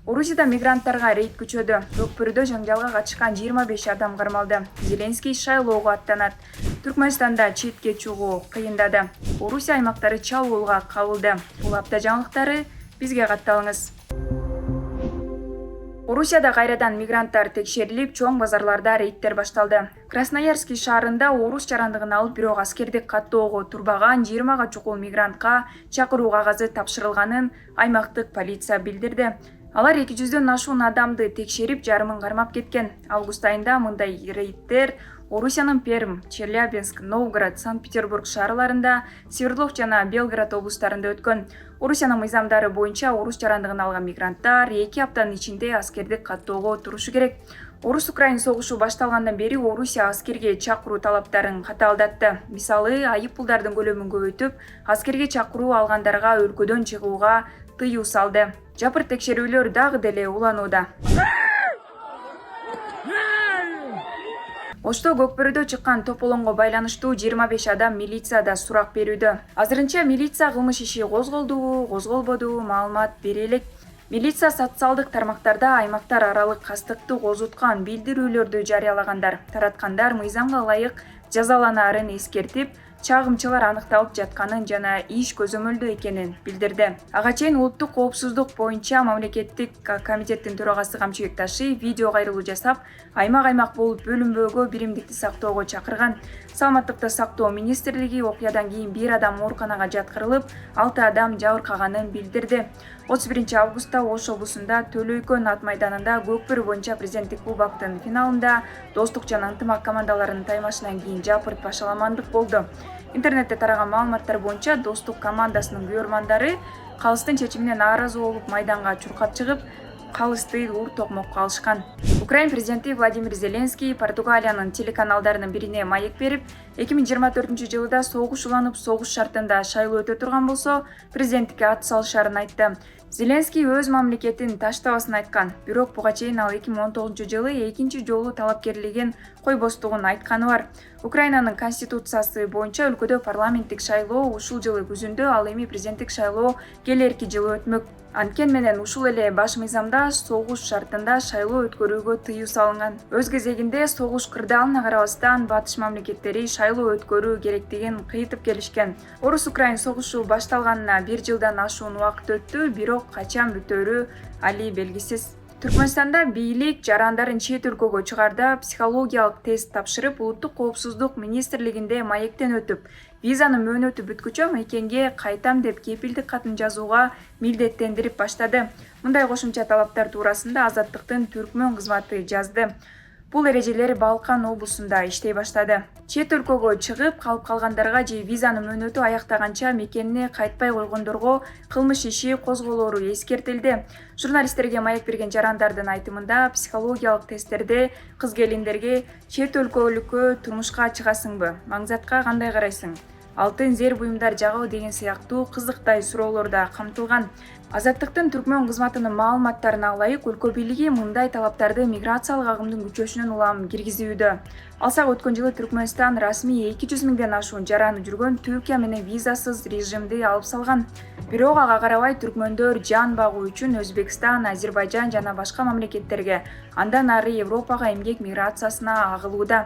Орусияда мигранттарга рейд күчөдү. Көкбөрүдө жаңжалга катышкан 25 адам кармалды. Зеленский шайлоого аттанат. Түркмөнстанда четке чыгуу кыйындады. Орусия аймактары чабуулга кабылды. Бул апта жаңылыктары бизге катталыңыз. Орусияда кайрадан мигранттар текшерилип, чоң базарларда рейдтер башталды. Красноярский шаарында орус жарандыгын алып, бирок аскердик каттоого турбаган 20га чукул мигрантка чакыруу кагазы тапшырылганын аймактык полиция билдирди. Алар 200дөн ашуун адамды текшерип, жарымын кармап кеткен. Август айында мындай рейдтер Орусиянын Пермь, Челябинск, Новгород, Санкт-Петербург шаарларында, Свердлов жана Белгород облустарында өткөн. Орусиянын мыйзамдары боюнча орус жарандыгын алган мигранттар 2 аптанын ичинде аскердик каттоого турушу керек. Орус-Украин согушу башталгандан бери Орусия аскерге чакыруу талаптарын катаалдатты. Мисалы, айып пулдардын көлөмүн көбөйтүп, аскерге чакыруу алгандарга өлкөдөн чыгууга тыюу салды. Жапырт текшерүүлөр дагы деле уланууда. Ошто Көкбөрүдө чыккан тополоңго байланыштуу 25 адам милицияда сурак берүүдө. Азырынча милиция кылмыш иши козголдубу, козголбодубу маалымат бере элек. Милиция социалдык тармактарда аймактар аралык кастыкты козуткан билдирүүлөрдү жарыялагандар, тараткандар мыйзамга ылайык жазаланаарын эскертип, чагымчылар аныкталып жатканын жана иш көзөмөлдүү экенин билдирди. Ага чейин улуттук коопсуздук боюнча мамлекеттик комитеттин төрагасы Камчыбек Ташиев видео кайрылуу жасап, аймак болуп бөлүнбөөгө биримдикти сактоого чакырган. Саламаттыкты сактоо министрлиги окуядан кийин 1 адам ооруканага жаткырылып, 6 адам жабыркаганын билдирди. 31 августта Ош облусунда Төлөйкөн ат майданында Көкбөрү боюнча президенттик кубоктун финалында Достук жана ынтымак командаларынын таймашынан кийин жапырт башаламандык болду. Интернетте тараган маалыматтар боюнча Достук командасынын күйөрмандары калыстын чечимине нааразы болуп майданга чуркап чыгып, калысты ур токмокко алышкан. Украин президенти Владимир Зеленский Португалиянын телеканалдарынын бирине маек берип, 2024-жылда согуш уланып, согуш шартында шайлоо өтө турган болсо, президенттикке ат салышарын айтты. Зеленский өз мамлекетин таштабасын айткан, бирок буга чейин ал 2019-жылы экинчи жолу талапкерлигин койбостугун айтканы бар. Украинанын конституциясы боюнча өлкөдө парламенттик шайлоо ушул жылы күзүндө, ал эми президенттик шайлоо келерки жылы өтмөк. Анткени менен ушул эле баш мыйзамда согуш шартында шайлоо өткөрүүгө тыюу салынган. Өз кезегинде согуш кырдаалына карабастан батыш мамлекеттери шайлоо өткөрүү керектигин кыйтып келишкен. Орус-Украин согушу башталганына 1 жылдан ашуун убакыт өттү, бирок качан бүтөөрү али белгисиз. Түркмөнстанда бийлик жарандарын чет өлкөгө чыгарда психологиялык тест тапшырып, улуттук коопсуздук министрлигинде маектен өтүп, визанын мөөнөтү бүткүчө мекенге кайтам деп кепилдик катын жазууга милдеттендирип баштады. Мындай кошумча талаптар туурасында Азаттыктын түркмөн кызматы жазды. Бул эрежелер Балкан облусунда иштей баштады. Чет өлкөгө чыгып калып калгандарга же визанын мөөнөтү аяктаганча мекенине кайтпай койгондорго кылмыш иши козголору эскертилди. Журналисттерге маек берген жарандардын айтымында, психологиялык тесттерде кыз-келиндерге чет өлкөлүккө турмушка чыгасыңбы, маңзатка кандай карайсың, алтын зер буюмдар жагабы деген сыяктуу кызыктай суроолор да камтылган. Азаттыктын түркмөн кызматынын маалыматтарына ылайык, өлкө бийлиги мындай талаптарды миграциялык агымдын күчөшүнөн улам киргизүүдө. Алсак өткөн жылы Түркмөнстан расмий 200 миңден ашуун жараны жүргөн Түркия менен визасыз режимди алып салган. Бирок ага карабай түркмөндөр жан багуу үчүн Өзбекстан, Азербайжан жана башка мамлекеттерге, андан ары Европага эмгек миграциясына агылууда.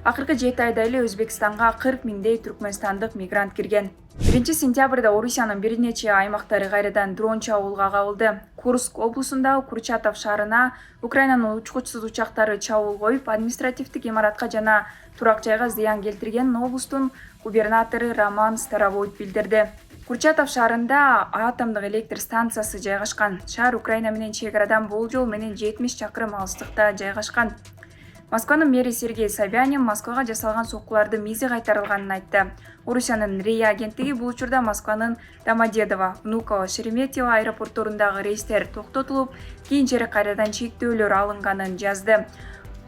Акыркы 7 айда эле Өзбекстанга 40 миңдей түркмөнстандык мигрант кирген. 1 сентябрда Орусиянын бир нече аймактары кайрадан дрон чабуулга кабылды. Курск облусунда Курчатов шаарына Украинанын учкучсуз учактары чабуул коюп, административдик имаратка жана турак жайга зыян келтирген облустун губернатору Роман Старовойт билдирди. Курчатов шаарында атомдук электр станциясы жайгашкан. Шаар Украина менен чек-арадан болжол менен 70 чакырым алыстыкта жайгашкан. Москванын мэри Сергей Собянин Москвага жасалган соккуларды мизи кайтарылганын айтты. Орусиянын РИА агенттиги бул учурда Москванын Домодедово, Внуково, Шереметьево аэропортторундагы рейстер токтотулуп, кийинчерээк кайрадан чектөөлөр алынганын жазды.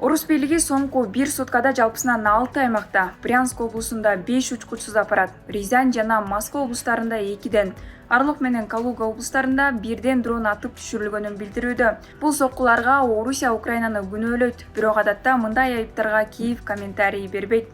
Орус бийлиги соңку 1 суткада жалпысынан 6 аймакта, Брянск облусунда 5 учкучсуз аппарат, Рязань жана Москва облустарында 2ден, Орлов менен Калуга облустарында 1ден дрон атып түшүрүлгөнүн билдирүүдө. Бул соккуларга Орусия Украинаны күнөөлөйт, бирок адатта мындай айыптарга Киев комментарий бербейт.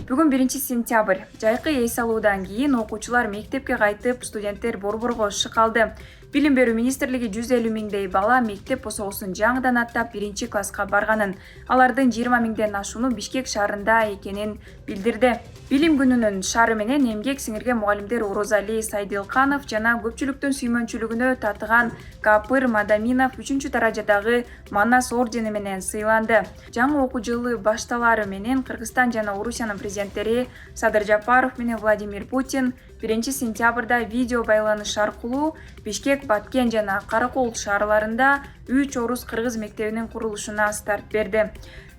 Бүгүн 1 сентябрь. Жайкы эс алуудан кийин окуучулар мектепке кайтып, студенттер борборго шык алды. Билим берүү министрлиги 150 миңдей бала мектеп босогусун жаңыдан аттап 1-класска барганын, алардын 20 миңден ашууну Бишкек шаарында экенин билдирди. Билим күнүнүн шаары менен эмгек сиңирген мугалимдер Орозали Сайдылканов жана көпчүлүктүн сүймөнчүлүгүнө татыган Капыр Мадаминов 3-даражадагы Манас ордени менен сыйланды. Жаңы окуу жылы башталары менен Кыргызстан жана Орусиянын президенттери Садыр Жапаров менен Владимир Путин 1-сентябрда видео байланыш аркылуу Бишкек, Баткен жана Каракол шаарларында 3 орус-кыргыз мектебинин курулушуна старт берди.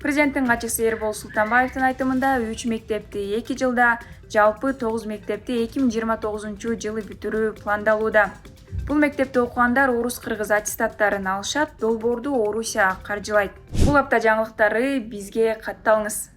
Президенттин катчысы Эрбол Султанбаевдин айтымында 3 мектепти 2 жылда, жалпы 9 мектепти 2029 бүтүрүү пландалууда. Бул мектепте окугандар орус-кыргыз аттестаттарын алышат, долбоорду Орусия каржылайт. Бул апта жаңылыктары бизге катталыңыз.